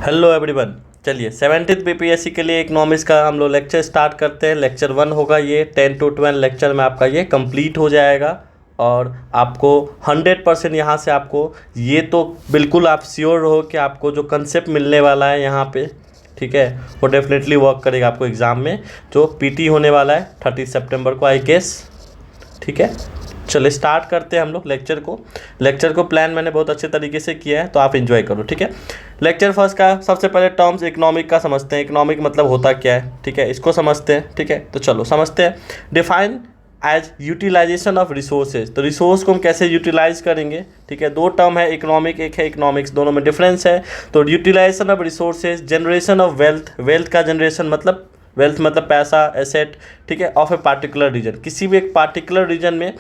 Hello everyone. चलिए 17th BPSC के लिए इकोनॉमिक्स का हम लोग लेक्चर स्टार्ट करते हैं। लेक्चर 1 होगा ये 10 to 12 लेक्चर में आपका ये कंप्लीट हो जाएगा और आपको 100% यहाँ से आपको ये तो बिल्कुल आप श्योर रहो कि आपको जो कंसेप्ट मिलने वाला है यहाँ पे, ठीक है, वो डेफिनेटली वर्क करेगा आपको एग्ज़ाम में जो पीटी होने वाला है 30 सितंबर को आई गेस। ठीक है, चलिए स्टार्ट करते हैं हम लोग लेक्चर को प्लान मैंने बहुत अच्छे तरीके से किया है तो आप एंजॉय करो। ठीक है, लेक्चर फर्स्ट का सबसे पहले टर्म्स इकोनॉमिक का समझते हैं। इकोनॉमिक मतलब होता क्या है, ठीक है, इसको समझते हैं। ठीक है, तो चलो समझते हैं। Define as utilization of resources, तो रिसोर्स को हम कैसे यूटिलाइज करेंगे। ठीक है, दो टर्म है इकोनॉमिक, एक है इकोनॉमिक्स, दोनों में डिफरेंस है। तो utilization of resources, generation of wealth, wealth का जनरेशन मतलब वेल्थ मतलब पैसा, एसेट, ठीक है, ऑफ ए पार्टिकुलर रीजन, किसी भी एक पार्टिकुलर रीजन में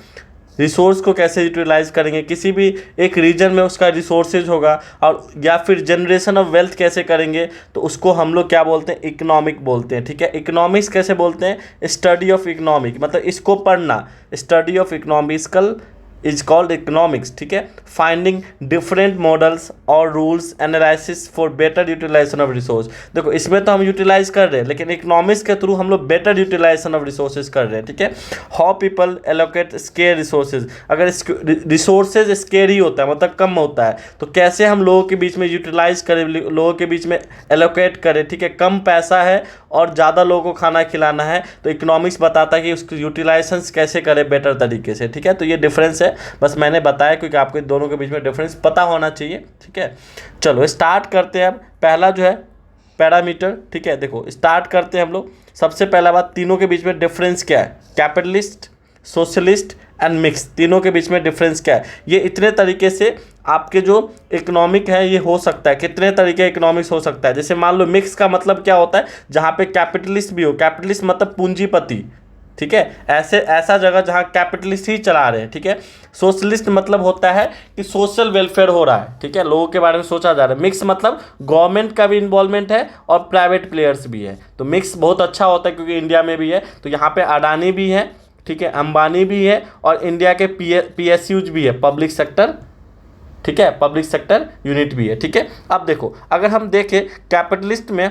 रिसोर्स को कैसे यूटिलाइज करेंगे, किसी भी एक रीजन में उसका रिसोर्सेज होगा, और या फिर जनरेशन ऑफ वेल्थ कैसे करेंगे तो उसको हम लोग क्या बोलते हैं, इकोनॉमिक बोलते हैं। ठीक है, इकोनॉमिक्स कैसे बोलते हैं, स्टडी ऑफ इकोनॉमिक, मतलब इसको पढ़ना, study of economical is called economics. ठीक है, फाइंडिंग डिफरेंट मॉडल्स और rules, analysis for better utilization of resource. देखो इसमें तो हम यूटिलाइज कर रहे हैं लेकिन इकोनॉमिक्स के थ्रू हम लोग बेटर यूटिलाइजेशन ऑफ रिसोर्सेज कर रहे हैं। ठीक है, how people allocate square resources, अगर रिसोर्सेज स्केयर ही होता है मतलब कम होता है तो कैसे हम लोगों के बीच में यूटिलाइज करें, लोगों के बीच में एलोकेट करें। ठीक है, कम पैसा है और ज़्यादा लोगों को खाना खिलाना है तो इकोनॉमिक्स बताता है कि उसकी यूटिलाइजेशन कैसे करें बेटर तरीके से। ठीक है, तो ये डिफरेंस है, बस मैंने बताया क्योंकि आपको दोनों के बीच में डिफरेंस पता होना चाहिए। ठीक है, चलो स्टार्ट करते हैं। अब पहला जो है पैरामीटर, ठीक है, देखो स्टार्ट करते हैं हम लोग। सबसे पहला बात, तीनों के बीच में डिफरेंस क्या है, कैपिटलिस्ट, सोशलिस्ट एंड मिक्स, तीनों के बीच में डिफरेंस क्या है। ये इतने तरीके से आपके जो इकोनॉमिक है ये हो सकता है, कितने तरीके इकोनॉमिक्स हो सकता है। जैसे मान लो मिक्स का मतलब क्या होता है, जहाँ पे कैपिटलिस्ट भी हो, कैपिटलिस्ट मतलब पूंजीपति, ठीक है, ऐसा जगह जहाँ कैपिटलिस्ट ही चला रहे हैं। ठीक है, सोशलिस्ट मतलब होता है कि सोशल वेलफेयर हो रहा है, ठीक है, लोगों के बारे में सोचा जा रहा है। मिक्स मतलब गवर्नमेंट का भी इन्वॉल्वमेंट है और प्राइवेट प्लेयर्स भी है, तो मिक्स बहुत अच्छा होता है क्योंकि इंडिया में भी है। तो यहाँ पे अडानी भी है, ठीक है, अंबानी भी है और इंडिया के PSUs भी है, पब्लिक सेक्टर, ठीक है, पब्लिक सेक्टर यूनिट भी है। ठीक है, अब देखो अगर हम देखें कैपिटलिस्ट में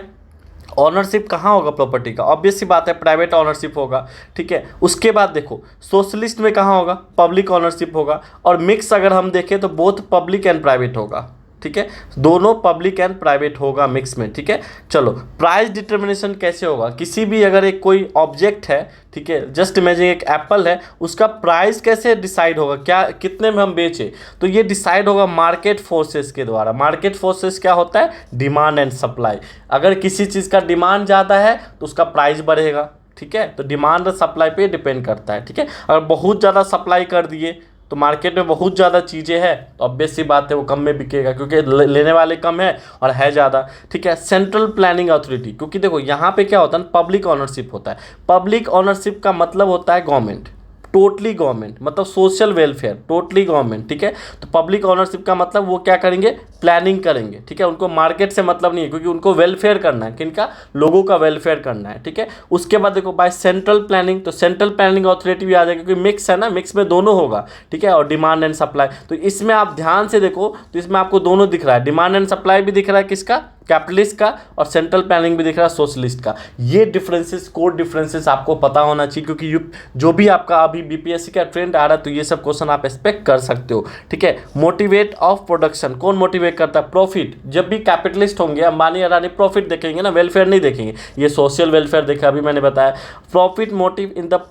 ऑनरशिप कहाँ होगा प्रॉपर्टी का, ऑब्वियस सी बात है प्राइवेट ऑनरशिप होगा। ठीक है, उसके बाद देखो सोशलिस्ट में कहाँ होगा, पब्लिक ऑनरशिप होगा। और मिक्स अगर हम देखें तो बोथ पब्लिक एंड प्राइवेट होगा। ठीक है, दोनों पब्लिक एंड प्राइवेट होगा मिक्स में। ठीक है, चलो प्राइस डिटर्मिनेशन कैसे होगा, किसी भी अगर एक कोई ऑब्जेक्ट है, ठीक है, जस्ट इमेजिन एक एप्पल है, उसका प्राइस कैसे डिसाइड होगा, क्या कितने में हम बेचें, तो ये डिसाइड होगा मार्केट फोर्सेस के द्वारा। मार्केट फोर्सेस क्या होता है, डिमांड एंड सप्लाई। अगर किसी चीज़ का डिमांड ज़्यादा है तो उसका प्राइस बढ़ेगा। ठीक है, तो डिमांड और सप्लाई पे डिपेंड करता है। ठीक है, अगर बहुत ज़्यादा सप्लाई कर दिए तो मार्केट में बहुत ज़्यादा चीज़ें हैं तो ऑब्वियस सी बात है वो कम में बिकेगा क्योंकि लेने वाले कम है और है ज़्यादा। ठीक है, सेंट्रल प्लानिंग अथॉरिटी, क्योंकि देखो यहाँ पे क्या होता है, पब्लिक ऑनरशिप होता है। पब्लिक ऑनरशिप का मतलब होता है गवर्नमेंट, टोटली गवर्नमेंट, मतलब सोशल वेलफेयर, टोटली गवर्नमेंट। ठीक है, तो पब्लिक ऑनरशिप का मतलब वो क्या करेंगे, प्लानिंग करेंगे। ठीक है, उनको मार्केट से मतलब नहीं है क्योंकि उनको वेलफेयर करना है, किनका, लोगों का वेलफेयर करना है। ठीक है, उसके बाद देखो बाय सेंट्रल प्लानिंग, तो सेंट्रल प्लानिंग अथॉरिटी भी आ जाएगी क्योंकि मिक्स है ना, मिक्स में दोनों होगा। ठीक है, और डिमांड एंड सप्लाई, तो इसमें आप ध्यान से देखो तो इसमें आपको दोनों दिख रहा है, डिमांड एंड सप्लाई भी दिख रहा है किसका, कैपिटलिस्ट का, और सेंट्रल प्लानिंग भी दिख रहा है सोशलिस्ट का। ये डिफरेंसेस, कोड डिफरेंसेस आपको पता होना चाहिए क्योंकि जो भी आपका अभी बीपीएससी का ट्रेंड आ रहा है तो ये सब क्वेश्चन आप एक्सपेक्ट कर सकते हो। ठीक है, मोटिवेट ऑफ प्रोडक्शन, कौन मोटिवेट करता है, प्रॉफिट। जब भी कैपिटलिस्ट होंगे, अंबानी अडानी, प्रॉफिट देखेंगे ना, वेलफेयर नहीं देखेंगे। ये सोशल वेलफेयर देखा अभी मैंने बताया। Profit motive in the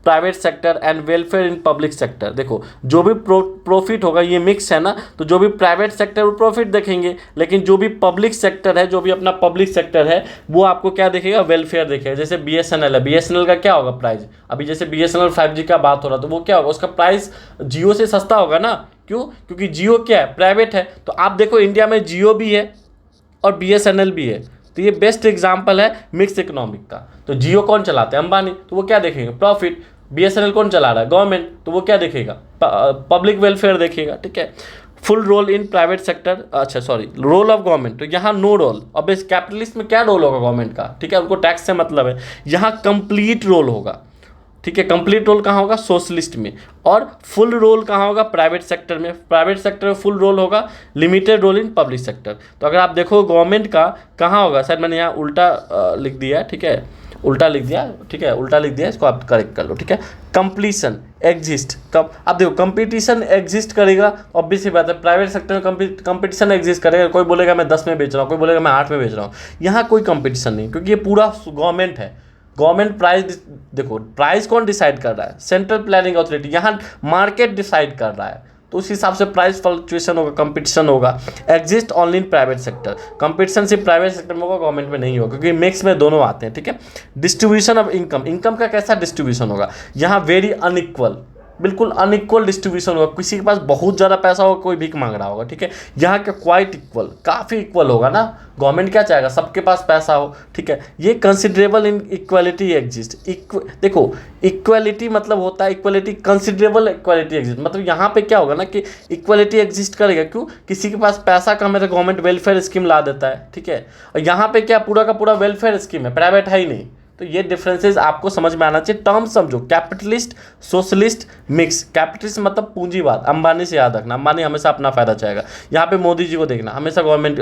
private sector and welfare in public sector. देखो जो भी प्रॉफिट होगा, ये मिक्स है ना, तो जो भी प्राइवेट सेक्टर वो प्रॉफिट देखेंगे, लेकिन जो भी पब्लिक सेक्टर है, जो भी अपना पब्लिक सेक्टर है वो आपको क्या देखेगा, वेलफेयर देखेगा। जैसे BSNL है, BSNL का क्या होगा प्राइस, अभी जैसे BSNL 5G का बात हो रहा तो वो क्या होगा, उसका प्राइस जियो से सस्ता होगा ना, क्यों, क्योंकि जियो क्या है, प्राइवेट है। तो आप देखो इंडिया में जियो भी है और BSNL भी है, तो ये बेस्ट एग्जाम्पल है मिक्स इकोनॉमिक का। तो जियो कौन चलाते हैं, अंबानी, तो वो क्या देखेंगे, प्रॉफिट। BSNL कौन चला रहा है, गवर्नमेंट, तो वो क्या देखेगा, पब्लिक वेलफेयर देखेगा। ठीक है, full role in private sector, अच्छा सॉरी, रोल ऑफ गवर्नमेंट, तो यहाँ नो रोल। अब इस कैपिटलिस्ट में क्या रोल होगा गवर्नमेंट का, ठीक है, उनको टैक्स से मतलब है। यहाँ कंप्लीट रोल होगा, ठीक है। कंप्लीट रोल कहाँ होगा? सोशलिस्ट में। और फुल रोल कहाँ होगा? प्राइवेट सेक्टर में। प्राइवेट सेक्टर में फुल रोल होगा, limited role in public sector. तो अगर आप देखो गवर्नमेंट का कहाँ होगा, शायद मैंने यहाँ उल्टा लिख दिया है, ठीक है, उल्टा लिख दिया, ठीक है, उल्टा लिख दिया, इसको आप करेक्ट कर लो, ठीक है। कंप्लीशन एग्जिस्ट, कब आप देखो कंपटीशन एग्जिस्ट करेगा, ऑब्वियस ही बात है, प्राइवेट सेक्टर में कंपटीशन एग्जिस्ट करेगा। कोई बोलेगा मैं 10 में बेच रहा हूँ, कोई बोलेगा मैं 8 में बेच रहा हूँ। यहाँ कोई कंपटीशन नहीं, क्योंकि ये पूरा गवर्नमेंट है। गवर्नमेंट प्राइस, देखो प्राइस कौन डिसाइड कर रहा है? Central planning authority. यहाँ मार्केट डिसाइड कर रहा है, तो उस हिसाब से प्राइस फ्लक्चुएशन होगा, कंपटीशन होगा। Exist only in private sector, competition सिर्फ प्राइवेट सेक्टर में होगा, गवर्नमेंट में नहीं होगा, क्योंकि मिक्स में दोनों आते हैं, ठीक है। डिस्ट्रीब्यूशन ऑफ इनकम, इनकम का कैसा डिस्ट्रीब्यूशन होगा? यहाँ वेरी अनइक्वल, बिल्कुल अनइक्वल डिस्ट्रीब्यूशन होगा। किसी के पास बहुत ज़्यादा पैसा होगा, कोई भीख मांग रहा होगा, ठीक है। यहाँ का क्वाइट इक्वल, काफ़ी इक्वल होगा ना। गवर्नमेंट क्या चाहेगा? सबके पास पैसा हो, ठीक है। ये कंसिडरेबल इन इक्वालिटी एग्जिस्ट। देखो इक्वालिटी मतलब होता है इक्वालिटी, कंसिडरेबल इक्वालिटी एग्जिस्ट, मतलब यहाँ पे क्या होगा ना कि इक्वालिटी एग्जिस्ट करेगा। क्यों? किसी के पास पैसा कम है तो गवर्नमेंट वेलफेयर स्कीम ला देता है, ठीक है। और यहाँ पे क्या पूरा का पूरा वेलफेयर स्कीम है, प्राइवेट है ही नहीं। तो ये डिफरेंसेस आपको समझ में आना चाहिए। टर्म समझो, कैपिटलिस्ट, सोशलिस्ट, मिक्स। कैपिटलिस्ट मतलब पूंजीवाद, अंबानी से याद रखना, अंबानी हमेशा अपना फायदा चाहेगा। यहाँ पे मोदी जी को देखना, हमेशा गवर्नमेंट,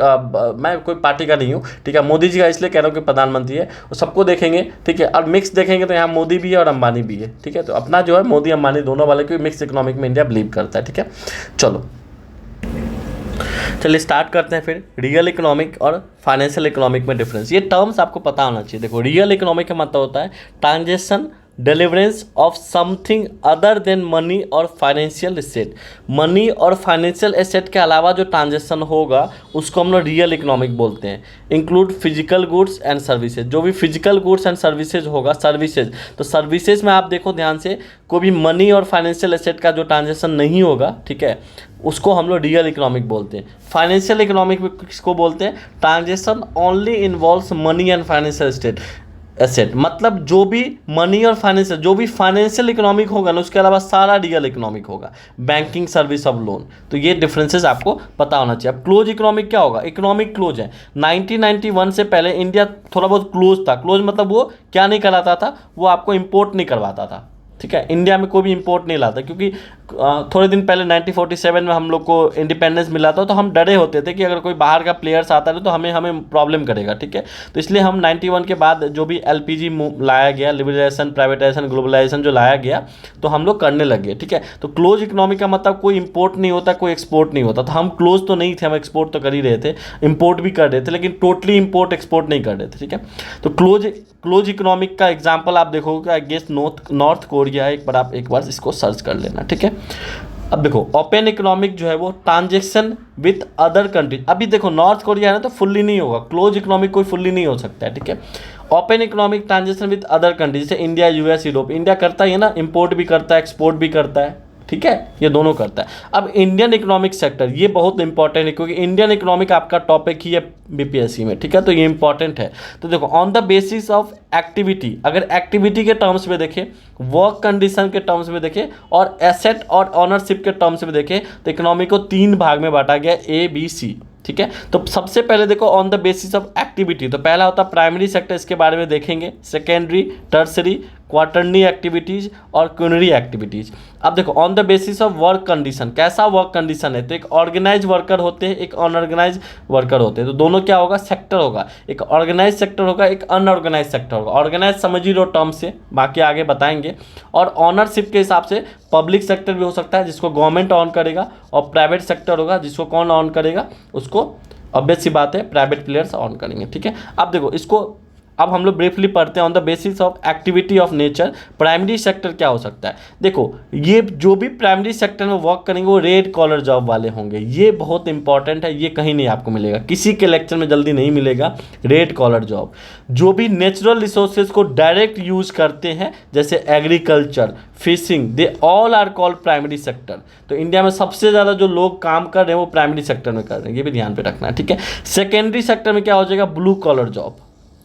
मैं कोई पार्टी का नहीं हूँ, ठीक है, मोदी जी का इसलिए कह रहा हूँ कि प्रधानमंत्री है, और सबको देखेंगे, ठीक है। और मिक्स देखेंगे तो यहाँ मोदी भी है और अंबानी भी है, ठीक है। तो अपना जो है मोदी अंबानी दोनों वाले को मिक्स इकोनॉमिक में इंडिया बिलीव करता है, ठीक है। चलिए स्टार्ट करते हैं फिर। रियल इकोनॉमिक और फाइनेंशियल इकोनॉमिक में डिफरेंस, ये टर्म्स आपको पता होना चाहिए। देखो रियल इकोनॉमिक का मतलब होता है transaction, deliverance of something other than money और फाइनेंशियल एसेट। मनी और फाइनेंशियल एसेट के अलावा जो ट्रांजेक्शन होगा उसको हम लोग रियल इकोनॉमिक बोलते हैं। Include physical goods and services, जो भी फिजिकल गुड्स एंड सर्विसेज होगा, सर्विसेज, तो सर्विसेज में आप देखो ध्यान से, कोई भी मनी और फाइनेंशियल एसेट का जो ट्रांजेक्शन नहीं होगा, ठीक है, उसको हम लोग रियल इकोनॉमिक बोलते हैं। फाइनेंशियल इकोनॉमिक में किसको बोलते हैं? Transaction only involves money and financial asset, मतलब जो भी मनी और फाइनेंशियल, जो भी फाइनेंशियल इकोनॉमिक होगा ना, उसके अलावा सारा रियल इकोनॉमिक होगा। बैंकिंग सर्विस ऑफ लोन, तो ये डिफरेंसेस आपको पता होना चाहिए। अब क्लोज इकोनॉमिक क्या होगा? इकोनॉमिक क्लोज है। 1991 से पहले इंडिया थोड़ा बहुत क्लोज था। क्लोज मतलब वो क्या नहीं कराता था? वो आपको इम्पोर्ट नहीं करवाता था, ठीक है। इंडिया में कोई भी इंपोर्ट नहीं लाता, क्योंकि थोड़े दिन पहले 1947 में हम लोग को इंडिपेंडेंस मिला था, तो हम डरे होते थे कि अगर कोई बाहर का प्लेयर्स आता है तो हमें प्रॉब्लम करेगा, ठीक है। तो इसलिए हम 91 के बाद जो भी एलपीजी लाया गया, लिबरलाइजेशन, प्राइवेटाइजेशन, ग्लोबलाइजेशन जो लाया गया, तो हम लोग करने लगे, ठीक है। तो क्लोज इकोनॉमी का मतलब कोई इंपोर्ट नहीं होता, कोई एक्सपोर्ट नहीं होता। तो हम क्लोज तो नहीं थे, हम एक्सपोर्ट तो कर ही रहे थे, इंपोर्ट भी कर रहे थे, लेकिन टोटली इंपोर्ट एक्सपोर्ट नहीं कर रहे थे, ठीक है। तो क्लोज इकोनॉमिक का एग्जाम्पल आप देखोगे, आई गेस नॉर्थ कोरिया है। एक बार इसको सर्च कर लेना, ठीक है। अब देखो ओपन इकोनॉमिक जो है वो ट्रांजेक्शन विथ अदर कंट्रीज। अभी देखो नॉर्थ कोरिया है ना, तो फुल्ली नहीं होगा। क्लोज इकोनॉमिक कोई फुल्ली नहीं हो सकता है, ठीक है। Open economic transaction with other countries, जैसे इंडिया, यूएस, यूरोप। इंडिया करता ही है ना, इंपोर्ट भी करता है, एक्सपोर्ट भी करता है, ठीक है, ये दोनों करता है। अब इंडियन इकोनॉमिक सेक्टर, ये बहुत इंपॉर्टेंट है, क्योंकि इंडियन इकोनॉमिक आपका टॉपिक ही है बीपीएससी में, ठीक है। तो ये इंपॉर्टेंट है। तो देखो on the basis of activity, अगर एक्टिविटी के टर्म्स में देखें, वर्क कंडीशन के टर्म्स में देखें, और एसेट और ऑनरशिप के टर्म्स में देखें, तो इकोनॉमी को 3 भाग में बांटा गया, ABC, ठीक है। तो सबसे पहले देखो on the basis of activity, तो पहला होता है प्राइमरी सेक्टर, इसके बारे में देखेंगे। सेकेंडरी, टर्सरी, क्वार्टरली एक्टिविटीज़ और क्यूनरी एक्टिविटीज़। अब देखो on the basis of work condition, कैसा वर्क कंडीशन है? तो एक ऑर्गेनाइज वर्कर होते हैं, एक अनऑर्गेनाइज वर्कर होते हैं। तो दोनों क्या होगा? सेक्टर होगा। एक ऑर्गेनाइज सेक्टर होगा, एक अनऑर्गेनाइज सेक्टर होगा। ऑर्गेनाइज समझ ही लो टर्म से, बाकी आगे बताएंगे। और ऑनरशिप के हिसाब से पब्लिक सेक्टर भी हो सकता है, जिसको गवर्नमेंट ऑन करेगा, और प्राइवेट सेक्टर होगा, जिसको कौन ऑन करेगा? उसको ऑब्वियस सी बात है प्राइवेट प्लेयर्स ऑन करेंगे, ठीक है। अब देखो इसको अब हम लोग ब्रीफली पढ़ते हैं। On the basis of activity of nature, primary sector क्या हो सकता है? देखो ये जो भी प्राइमरी सेक्टर में वर्क करेंगे वो रेड कॉलर जॉब वाले होंगे। ये बहुत इंपॉर्टेंट है, ये कहीं नहीं आपको मिलेगा, किसी के लेक्चर में जल्दी नहीं मिलेगा। रेड कॉलर जॉब, जो भी नेचुरल रिसोर्सेज को डायरेक्ट यूज करते हैं, जैसे agriculture, fishing, they all are called primary sector. तो इंडिया में सबसे ज़्यादा जो लोग काम कर रहे हैं वो प्राइमरी सेक्टर में कर रहे हैं, ये भी ध्यान पे रखना है, ठीक है। सेकेंडरी सेक्टर में क्या हो जाएगा? ब्लू कॉलर जॉब,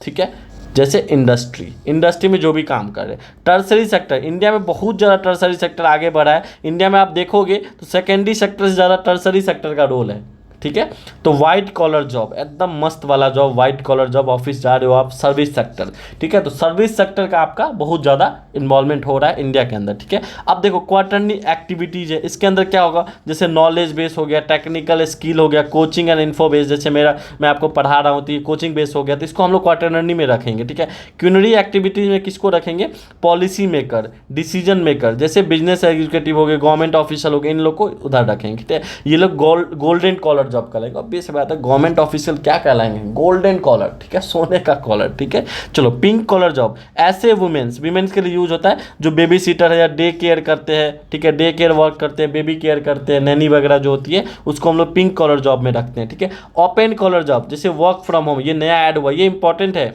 ठीक है, जैसे इंडस्ट्री में जो भी काम कर रहे हैं। टर्सरी सेक्टर, इंडिया में बहुत ज़्यादा टर्सरी सेक्टर आगे बढ़ा है। इंडिया में आप देखोगे तो सेकेंडरी सेक्टर से ज़्यादा टर्सरी सेक्टर का रोल है, ठीक है। तो वाइट कॉलर जॉब, एकदम मस्त वाला job, white collar job, office जा रहे हो आप, सर्विस सेक्टर, ठीक है। तो सर्विस सेक्टर का आपका बहुत ज़्यादा इन्वॉल्वमेंट हो रहा है इंडिया के अंदर, ठीक है। अब देखो क्वार्टरली एक्टिविटीज़ है, इसके अंदर क्या होगा, जैसे नॉलेज बेस हो गया, टेक्निकल स्किल हो गया, कोचिंग एंड इन्फो बेस, जैसे मैं आपको पढ़ा रहा हूँ तो ये कोचिंग बेस हो गया, तो इसको हम लोग क्वार्टरली में रखेंगे, ठीक है। क्यूनरी एक्टिविटीज़ में किसको रखेंगे, पॉलिसी मेकर, डिसीजन मेकर, जैसे बिजनेस एग्जीक्यूटिव हो गए, गवर्नमेंट ऑफिशियल हो गए, इन लोग को उधर रखेंगे, ठीक है। ये लोग गोल्डन कॉलर जॉब कहलाएंगे। अब बेस बात है, गवर्नमेंट ऑफिशियल क्या कहलाएंगे, गोल्डन कॉलर, ठीक है, सोने का कॉलर, ठीक है। चलो पिंक कॉलर जॉब, ऐसे वुमेन्स के लिए यूज होता है जो बेबी सीटर है या डे केयर करते हैं, ठीक है, डे केयर वर्क करते हैं, बेबी केयर करते हैं, नैनी वगैरह जो होती है, उसको हम लोग पिंक कॉलर जॉब में रखते हैं, ठीक है। ओपन कॉलर जॉब, जैसे वर्क फ्रॉम होम, ये नया ऐड हुआ, ये इंपॉर्टेंट है,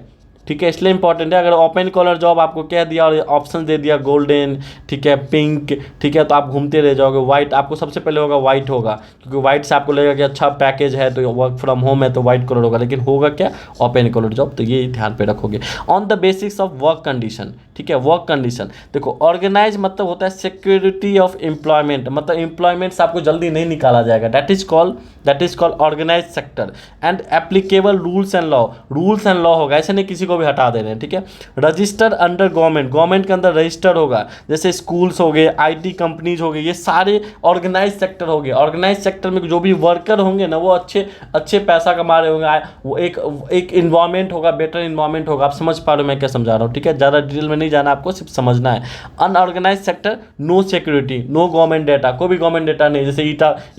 ठीक है, इसलिए इंपॉर्टेंट है। अगर ओपन कॉलर जॉब आपको कह दिया और ऑप्शन दे दिया गोल्डन, ठीक है, पिंक, ठीक है, तो आप घूमते रह जाओगे। वाइट आपको सबसे पहले होगा, वाइट होगा, क्योंकि वाइट से आपको लगेगा कि अच्छा पैकेज है तो वर्क फ्रॉम होम है तो वाइट कलर होगा, लेकिन होगा क्या, ओपन कॉलर जॉब। तो ये ध्यान पे रखोगे। On the basis of work condition, ठीक है, वर्क कंडीशन देखो, ऑर्गेनाइज मतलब होता है सिक्योरिटी ऑफ एम्प्लॉयमेंट, मतलब एम्प्लॉयमेंट से आपको जल्दी नहीं निकाला जाएगा, that is called organise sector. And applicable rules and law होगा, ऐसे नहीं किसी को भी हटा दे रहे हैं, ठीक है। रजिस्टर अंडर गवर्नमेंट के अंदर रजिस्टर होगा, जैसे स्कूल्स हो गए, आईटी कंपनीज हो गए, ये सारे ऑर्गेनाइज सेक्टर हो गए। ऑर्गेनाइज सेक्टर में जो भी वर्कर होंगे ना, वो अच्छे पैसा कमा रहे होंगे, वो एक इन्वायरमेंट होगा, बेटर इन्वायरमेंट होगा। आप समझ पा रहे हो मैं क्या समझा रहा हूँ, ठीक है, ज़्यादा डिटेल में नहीं जाना, आपको सिर्फ समझना है। Unorganise sector, no security, no government data, कोई भी गवर्नमेंट डेटा नहीं, जैसे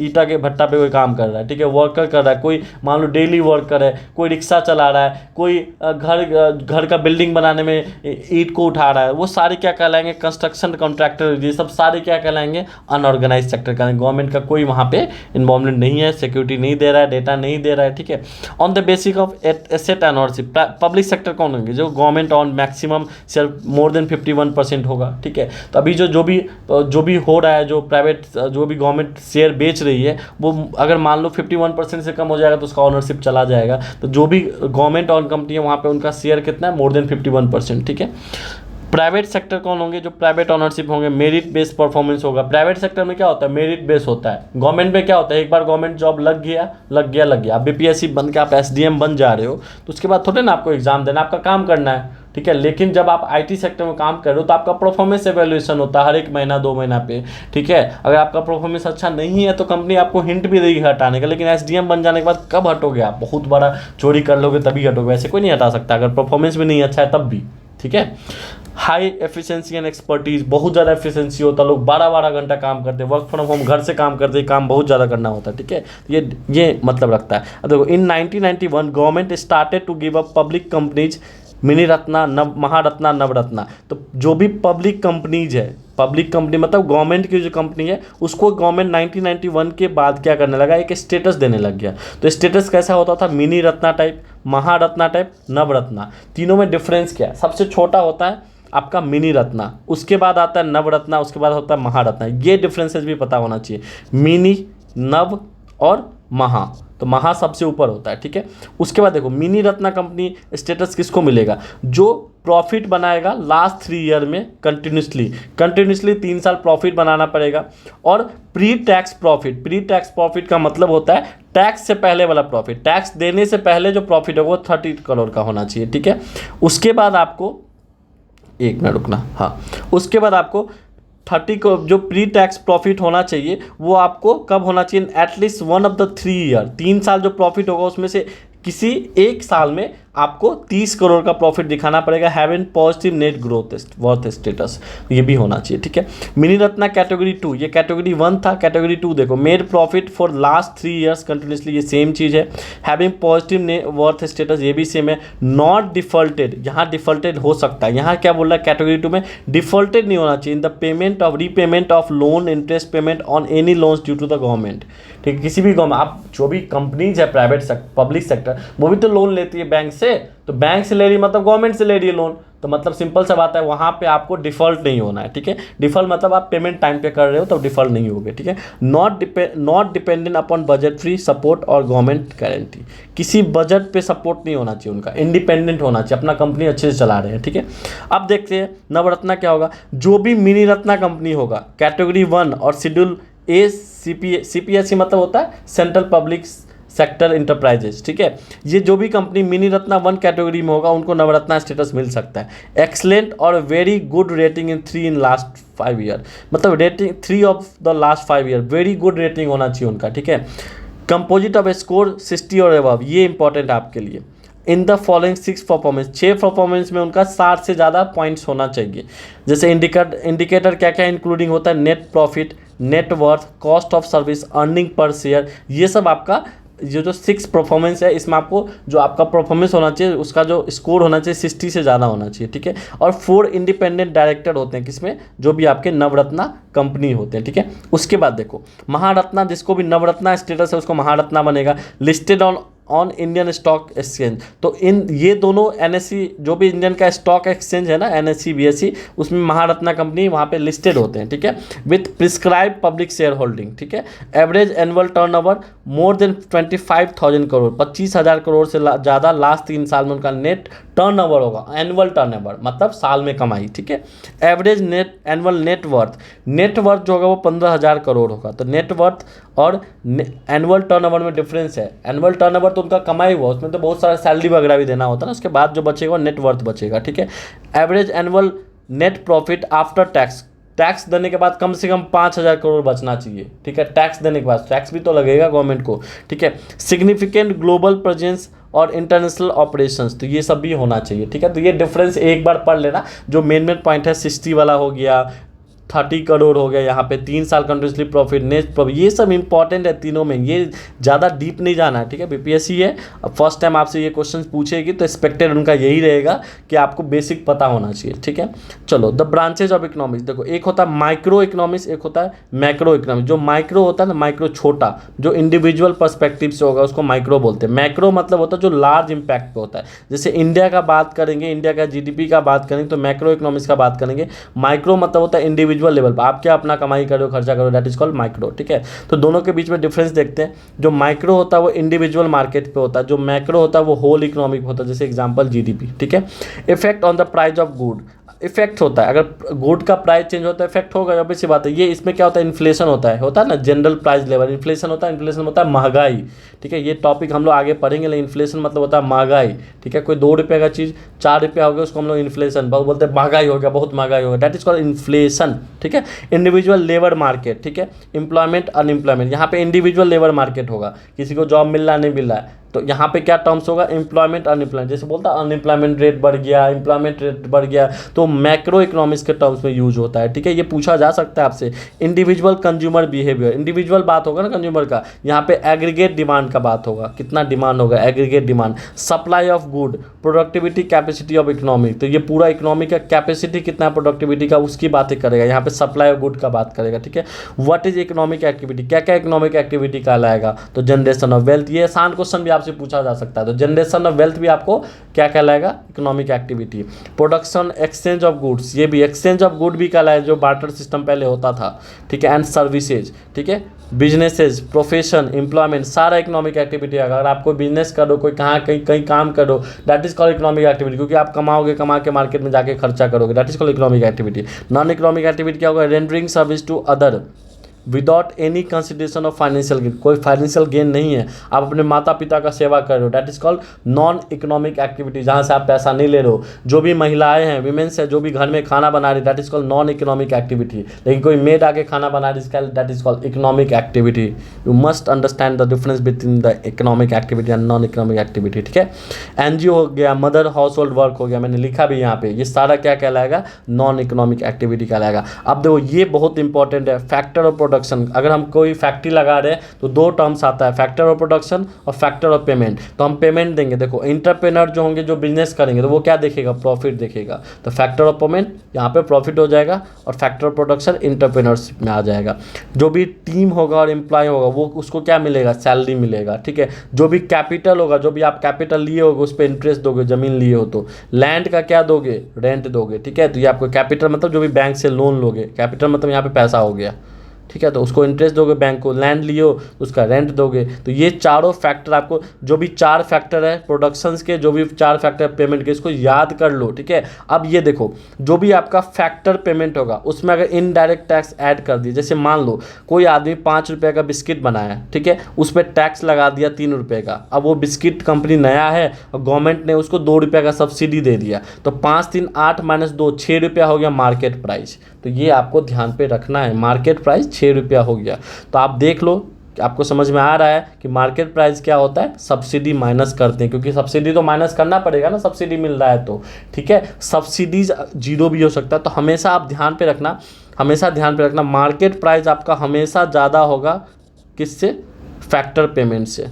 ईटा के भट्टा पे कोई काम कर रहा है, ठीक है, वर्कर कर रहा है, कोई मान लो डेली वर्कर है, कोई रिक्शा चला रहा है, कोई घर का बिल्डिंग बनाने में ईंट को उठा रहा है, वो सारे क्या कहलाएंगे, कंस्ट्रक्शन कॉन्ट्रैक्टर, ये सब सारे क्या कहलाएंगे, अनऑर्गेनाइज सेक्टर का। गवर्नमेंट का कोई वहाँ पे इन्वॉल्वमेंट नहीं है, सिक्योरिटी नहीं दे रहा है, डेटा नहीं दे रहा है, ठीक है। On the basis of asset ownership, public sector कौन होंगे, जो government on maximum share more than 51% होगा, ठीक है। तो अभी जो भी हो रहा है, जो प्राइवेट जो भी गवर्नमेंट शेयर बेच रही है, वो अगर मान लो 51% से कम हो जाएगा तो उसका ऑनरशिप चला जाएगा। तो जो भी गवर्नमेंट ऑन कंपनी है वहाँ पे उनका शेयर कितना है, मोर देन 51%, ठीक है। प्राइवेट सेक्टर कौन होंगे, जो प्राइवेट ऑनरशिप होंगे, मेरिट बेस्ड परफॉर्मेंस होगा। प्राइवेट सेक्टर में क्या होता है, मेरिट बेस होता है। गवर्नमेंट में क्या होता है, एक बार गवर्नमेंट जॉब लग गया, आप बीपीएससी बन के आप एसडीएम बन जा रहे हो, तो उसके बाद थोड़े ना आपको एग्जाम देना, आपका काम करना है, ठीक है। लेकिन जब आप आईटी सेक्टर में काम कर रहे हो तो आपका परफॉर्मेंस एवेल्यूएशन होता है हर एक महीना 2 महीना पे, ठीक है। अगर आपका परफॉर्मेंस अच्छा नहीं है तो कंपनी आपको हिंट भी देगी हटाने का, लेकिन एसडीएम बन जाने के बाद कब हटोगे आप, बहुत बड़ा चोरी कर लोगे तभी हटोगे, वैसे कोई नहीं हटा सकता, अगर परफॉर्मेंस भी नहीं अच्छा है तब भी, ठीक है। हाई एफिशिएंसी एंड एक्सपर्टीज, बहुत ज़्यादा एफिशिएंसी होता है, लोग 12-12 घंटा काम करते हैं, वर्क फ्रॉम होम घर से काम करते हैं, काम बहुत ज़्यादा करना होता है, ठीक है। ये मतलब रखता है। अब देखो, in 1991 government started to give up public companies mini Ratna, Maharatna, Navratna. तो जो भी पब्लिक कंपनीज है, पब्लिक कंपनी मतलब गवर्नमेंट की जो कंपनी है, उसको गवर्नमेंट 1991 के बाद क्या करने लगा, एक स्टेटस देने लग गया। तो स्टेटस कैसा होता था, mini Ratna type, Maharatna type, Navratna. तीनों में डिफरेंस क्या है, सबसे छोटा होता है आपका मिनी रत्ना, उसके बाद आता है नवरत्ना, उसके बाद होता है महारत्ना। ये डिफरेंसेस भी पता होना चाहिए, मिनी, नव और महा। तो महा सबसे ऊपर होता है, ठीक है। उसके बाद देखो, मिनी रत्ना कंपनी स्टेटस किसको मिलेगा, जो प्रॉफिट बनाएगा लास्ट 3 ईयर में कंटिन्यूसली 3 साल प्रॉफिट बनाना पड़ेगा। और प्री टैक्स प्रॉफिट का मतलब होता है टैक्स से पहले वाला प्रॉफिट, टैक्स देने से पहले जो प्रॉफिट है वो 30 करोड़ का होना चाहिए, ठीक है। उसके बाद आपको, एक मिनट रुकना, हाँ, उसके बाद आपको 30 को जो प्री टैक्स प्रॉफिट होना चाहिए वो आपको कब होना चाहिए, एटलीस्ट 1 ऑफ द 3 ईयर, 3 साल जो प्रॉफिट होगा उसमें से किसी एक साल में आपको 30 करोड़ का प्रॉफिट दिखाना पड़ेगा, having positive net growth worth status, ये भी होना चाहिए, ठीक है। मिनी रत्ना कैटेगरी 2, ये कैटेगरी 1 था, कैटेगरी 2 देखो, made profit for last 3 years continuously, ये सेम चीज़ है। Having positive net worth status, ये भी सेम है। नॉट डिफॉल्टेड, यहाँ डिफॉल्टेड हो सकता है, यहाँ क्या बोल रहा है, कैटेगरी 2 में डिफॉल्टेड नहीं होना चाहिए in the payment of repayment of loan, interest payment on any loans due to the government, ठीक है। किसी भी गवर्नमेंट, आप जो भी कंपनीज है प्राइवेट पब्लिक सेक्टर, वो भी तो लोन लेती है बैंक से, तो बैंक से ले रही मतलब गवर्नमेंट से ले रही है लोन, तो मतलब सिंपल सा बात है, वहाँ पे आपको डिफॉल्ट नहीं होना है, ठीक है। डिफॉल्ट मतलब आप पेमेंट टाइम पे कर रहे हो तो डिफॉल्ट नहीं होगे, ठीक है। Not dependent upon budget free support और गवर्नमेंट गारंटी, किसी बजट पे सपोर्ट नहीं होना चाहिए उनका, इंडिपेंडेंट होना चाहिए, अपना कंपनी अच्छे से चला रहे हैं, ठीक है। अब देखते हैं नवरत्ना क्या होगा। जो भी मिनी रत्ना कंपनी होगा कैटेगरी 1 और शेड्यूल ए सीपीएससी मतलब होता है सेंट्रल पब्लिक सेक्टर इंटरप्राइजेस, ठीक है। ये जो भी कंपनी मिनी रत्ना 1 कैटेगरी में होगा उनको नवरत्ना स्टेटस मिल सकता है। एक्सलेंट और very good rating in 3 in last 5 year, मतलब rating 3 of the last 5 year, very good rating होना चाहिए उनका, ठीक है। कंपोजिट ऑफ स्कोर 60 और अबव, ये इंपॉर्टेंट है आपके लिए। In the following 6 performance, 6 performance में उनका 60 से ज़्यादा पॉइंट्स होना चाहिए। जैसे इंडिकेटर क्या क्या इंक्लूडिंग होता है, net profit, net worth, cost of service, earning per share, ये सब आपका जो 6 परफॉर्मेंस है इसमें आपको जो आपका परफॉर्मेंस होना चाहिए उसका जो स्कोर होना चाहिए 60 से ज़्यादा होना चाहिए, ठीक है। और 4 इंडिपेंडेंट डायरेक्टर होते हैं किसमें, जो भी आपके नवरत्ना कंपनी होते हैं, ठीक है। उसके बाद देखो महारत्ना, जिसको भी नवरत्ना स्टेटस है उसको महारत्ना बनेगा, listed on Indian stock exchange. तो इन ये दोनों NSE जो भी इंडियन का स्टॉक एक्सचेंज है ना, NSE BSE, उसमें महारत्ना कंपनी वहाँ पे लिस्टेड होते हैं, ठीक है। With prescribe public share holding, ठीक है। Average annual turnover more than 25,000 crore, 25,000 crore से ज़्यादा लास्ट 3 साल में उनका नेट टर्नओवर होगा, एनुअल टर्नओवर मतलब साल में कमाई, ठीक है। एवरेज नेट एनुअल नेटवर्थ जो होगा वो 15,000 करोड़ होगा। तो नेटवर्थ और एनुअल टर्नओवर में डिफरेंस है। एनुअल टर्नओवर तो उनका कमाई हुआ, उसमें तो बहुत सारा सैलरी वगैरह भी देना होता है ना, उसके बाद जो बचेगा वो नेटवर्थ बचेगा, ठीक है। Average annual net profit after tax, tax देने के बाद कम से कम 5,000 करोड़ बचना चाहिए, ठीक है। टैक्स देने के बाद टैक्स भी तो लगेगा गवर्नमेंट को, ठीक है। सिग्निफिकेंट ग्लोबल प्रेजेंस और इंटरनेशनल ऑपरेशंस, तो ये सब भी होना चाहिए, ठीक है। तो ये डिफरेंस एक बार पढ़ लेना, जो मेन पॉइंट है 60 वाला हो गया, 30 करोड़ हो गया, यहाँ पे 3 साल कंटिन्यूसली प्रॉफिट, नेट प्रॉफिट, ये सब इंपॉर्टेंट है तीनों में, ये ज़्यादा डीप नहीं जाना है, ठीक है। BPSC है, अब फर्स्ट टाइम आपसे ये क्वेश्चन पूछेगी तो एक्सपेक्टेड उनका यही रहेगा कि आपको बेसिक पता होना चाहिए, ठीक है। चलो द ब्रांचेज ऑफ इकोनॉमिक्स, देखो एक होता है माइक्रो इकोनॉमिक्स, एक होता है मैक्रो इकोनॉमिक्स। जो माइक्रो होता है ना, माइक्रो छोटा, जो इंडिविजुअल पर्सपेक्टिव से होगा उसको माइक्रो बोलते हैं। मैक्रो मतलब होता है जो लार्ज इंपैक्ट पे होता है, जैसे इंडिया का बात करेंगे, इंडिया का GDP का बात करेंगे तो मैक्रो इकोनॉमिक्स का बात करेंगे। माइक्रो मतलब होता है इंडिविजुअल लेवल पर, आप क्या अपना कमाई करो खर्चा करो, दैट इज कॉल्ड माइक्रो, ठीक है। तो दोनों के बीच में डिफरेंस देखते हैं। जो माइक्रो होता है वो इंडिविजुअल मार्केट पे होता है, जो मैक्रो होता है वो होल इकोनॉमिक होता है, जैसे एग्जांपल GDP, ठीक है। Effect on the price of good, effect होता है, अगर गुड का प्राइस चेंज होता है इफेक्ट होगा, ऑब्वियस सी बात है। ये इसमें क्या होता है, इन्फ्लेशन होता है ना, जनरल प्राइस लेवल, इन्फ्लेशन होता है महंगाई, ठीक है। ये टॉपिक हम लोग आगे पढ़ेंगे, लेकिन इन्फ्लेशन मतलब होता है महंगाई, ठीक है। कोई 2 रुपये का चीज़ 4 रुपया हो गया उसको हम लोग इन्फ्लेशन बोलते हैं, महंगाई हो गया, बहुत महंगाई हो गया, दैट इज कॉल्ड इन्फ्लेशन, ठीक है। इंडिविजुअल लेबर मार्केट, ठीक है। एम्प्लॉयमेंट अनएम्प्लॉयमेंट, यहाँ पे इंडिविजुअल लेबर मार्केट होगा, किसी को जॉब मिल रहा नहीं मिल रहा है, तो यहाँ पे क्या टर्म्स होगा, एम्प्लॉयमेंट अनएम्प्लॉयमेंट। जैसे बोलता है अनएम्प्लॉयमेंट रेट बढ़ गया, एम्प्लॉयमेंट रेट बढ़ गया, तो मैक्रो इकोनॉमिक्स के टर्म्स में यूज होता है, ठीक है। ये पूछा जा सकता है आपसे। इंडिविजुअल कंज्यूमर बिहेवियर, इंडिविजुअल बात होगा ना कंज्यूमर का, यहाँ पे एग्रीगेट डिमांड का बात होगा, कितना डिमांड होगा, aggregate demand. Supply of good, productivity capacity of economy, तो ये पूरा इकोनॉमी का कैपेसिटी कितना है प्रोडक्टिविटी का, उसकी बातें करेगा, यहाँ पे सप्लाई ऑफ गुड का बात करेगा, ठीक है। व्हाट इज इकोनॉमिक एक्टिविटी, क्या क्या इकोनॉमिक एक्टिविटी कहलाएगा, तो जनरेशन ऑफ वेल्थ, ये आसान क्वेश्चन भी आपसे पूछा जा सकता है। तो जनरेशन ऑफ वेल्थ भी आपको क्या कहलाएगा, economic activity. Production exchange of goods, ये भी एक्सचेंज ऑफ गुड भी कहलाएगा, जो बार्टर सिस्टम पहले होता था, ठीक है। एंड सर्विसेज, ठीक है। बिजनेसेस, प्रोफेशन, एम्प्लॉयमेंट, सारा इकोनॉमिक एक्टिविटी। अगर आप कोई बिजनेस करो, कोई कहाँ कहीं कहीं काम करो, that is called economic activity, क्योंकि आप कमाओगे, कमा के मार्केट में जाके खर्चा करोगे, that is called economic activity. Non economic activity क्या होगा, rendering service to other without any consideration of financial gain, कोई फाइनेंशियल गेन नहीं है, आप अपने माता पिता का सेवा कर रहे हो, that is called non economic activity, जहाँ से आप पैसा नहीं ले रहे हो। जो भी महिलाएं हैं, वीमेंस है, जो भी घर में खाना बना रही, that is called non economic activity. लेकिन कोई मेड आके खाना बना रही, that is called economic activity. You must understand the difference between the economic activity and non economic activity, ठीक है। NGO हो गया, मदर हाउस होल्ड वर्क हो गया, मैंने लिखा भी यहाँ पे, ये सारा क्या कहलाएगा, नॉन इकोनॉमिक एक्टिविटी कहलाएगा। अब देखो ये बहुत इंपॉर्टेंट है, फैक्टर ऑफ प्रोडक्शन। अगर हम कोई फैक्ट्री लगा रहे हैं तो 2 टर्म्स आता है, फैक्टर ऑफ प्रोडक्शन और फैक्टर ऑफ पेमेंट। तो हम पेमेंट देंगे, देखो एंटरप्रेन्योर जो होंगे, जो बिजनेस करेंगे, तो वो क्या देखेगा, प्रॉफिट देखेगा। तो फैक्टर ऑफ पेमेंट यहाँ पे प्रॉफिट हो जाएगा, और फैक्टर ऑफ प्रोडक्शन एंटरप्रेन्योरशिप में आ जाएगा। जो भी टीम होगा और एम्प्लॉय होगा, वो उसको क्या मिलेगा, सैलरी मिलेगा, ठीक है। जो भी कैपिटल होगा, जो भी आप कैपिटल लिए होगे उस पर इंटरेस्ट दोगे, जमीन लिए हो तो। लैंड का क्या दोगे, रेंट दोगे, ठीक है। तो ये आपको कैपिटल मतलब जो भी बैंक से लोन लोगे, कैपिटल मतलब यहाँ पे पैसा हो गया, ठीक है, तो उसको इंटरेस्ट दोगे, बैंक को लैंड लियो तो उसका रेंट दोगे। तो ये चारों फैक्टर आपको, जो भी 4 फैक्टर है प्रोडक्शंस के, जो भी 4 फैक्टर पेमेंट के, इसको याद कर लो। ठीक है, अब ये देखो जो भी आपका फैक्टर पेमेंट होगा उसमें अगर इनडायरेक्ट टैक्स ऐड कर दिए, जैसे मान लो कोई आदमी 5 रुपये का बिस्किट बनाया, ठीक है, उस पर टैक्स लगा दिया 3 रुपये का। अब वो बिस्किट कंपनी नया है और गवर्नमेंट ने उसको 2 रुपये का सब्सिडी दे दिया, तो 5 3 8 - 2 6 रुपया हो गया मार्केट प्राइस। तो ये आपको ध्यान पे रखना है, मार्केट प्राइस 6 रुपया हो गया। तो आप देख लो आपको समझ में आ रहा है कि मार्केट प्राइस क्या होता है, सब्सिडी माइनस करते हैं, क्योंकि सब्सिडी तो माइनस करना पड़ेगा ना, सब्सिडी मिल रहा है तो। ठीक है, सब्सिडीज 0 भी हो सकता है। तो हमेशा आप ध्यान पे रखना, हमेशा ध्यान पे रखना, मार्केट प्राइस आपका हमेशा ज़्यादा होगा किससे, फैक्टर पेमेंट से।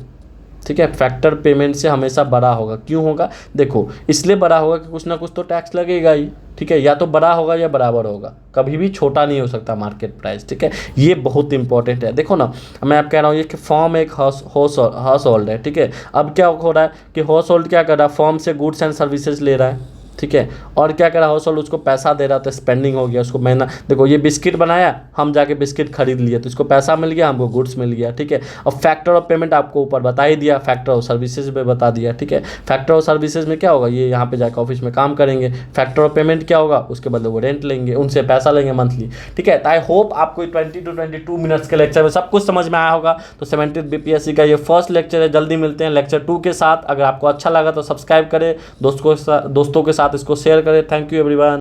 ठीक है, फैक्टर पेमेंट से हमेशा बड़ा होगा। क्यों होगा, देखो इसलिए बड़ा होगा कि कुछ ना कुछ तो टैक्स लगेगा ही। ठीक है, या तो बड़ा होगा या बराबर होगा, कभी भी छोटा नहीं हो सकता मार्केट प्राइस। ठीक है, ये बहुत इंपॉर्टेंट है। देखो ना, मैं आप कह रहा हूँ ये कि फॉर्म एक हाउस होल्ड है। ठीक है, अब क्या हो रहा है कि हाउस होल्ड क्या कर रहा है, फॉर्म से गुड्स एंड सर्विसेज ले रहा है। ठीक है, और क्या करा हाउस होल्ड, उसको पैसा दे रहा था, स्पेंडिंग हो गया, उसको महीना, देखो ये बिस्किट बनाया, हम जाके बिस्किट खरीद लिए तो इसको पैसा मिल गया, हमको गुड्स मिल गया। ठीक है, और फैक्टर ऑफ पेमेंट आपको ऊपर बता ही दिया, फैक्टर ऑफ सर्विसेज में बता दिया। ठीक है, फैक्टर ऑफ सर्विसेज में क्या होगा, ये यहाँ पे जाकर ऑफिस में काम करेंगे, फैक्टर ऑफ पेमेंट क्या होगा, उसके बदले वो रेंट लेंगे, उनसे पैसा लेंगे मंथली। ठीक है, तो आई होप आपको 20 to 22 मिनट्स के लेक्चर में सब कुछ समझ में आया होगा। तो 17th BPSC का ये फर्स्ट लेक्चर है, जल्दी मिलते हैं लेक्चर 2 के साथ। अगर आपको अच्छा लगा तो सब्सक्राइब करें, दोस्तों के साथ इसको शेयर करें। Thank you everyone.